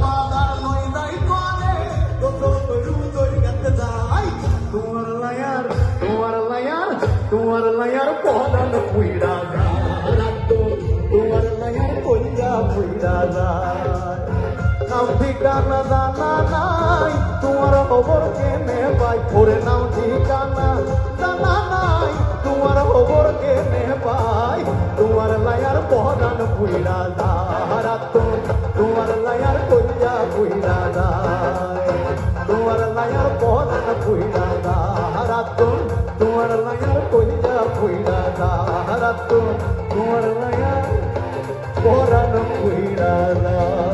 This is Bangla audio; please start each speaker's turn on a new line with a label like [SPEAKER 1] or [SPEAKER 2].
[SPEAKER 1] বাদার নই যাই তোরে কত করু তোর কাছে যাই তোমার লায়ার পদান পুইরা যায় তোমার লায়ার কইরা পুইরা যায় নাম ঠিকানা জানা নাই তোমার খবর কেনে পাই ওরে নাম ঠিকানা জানা নাই তোমার খবর কেনে পাই তোমার লায়ার পদান পুইরা যায় তোমার লায়ার কইরা পুইরা যায় তোমার লায়ার পদান পুইরা যায় তোমার লায়ার কইরা পুইরা যায় তোমার লায়ার পদান পুইরা যায়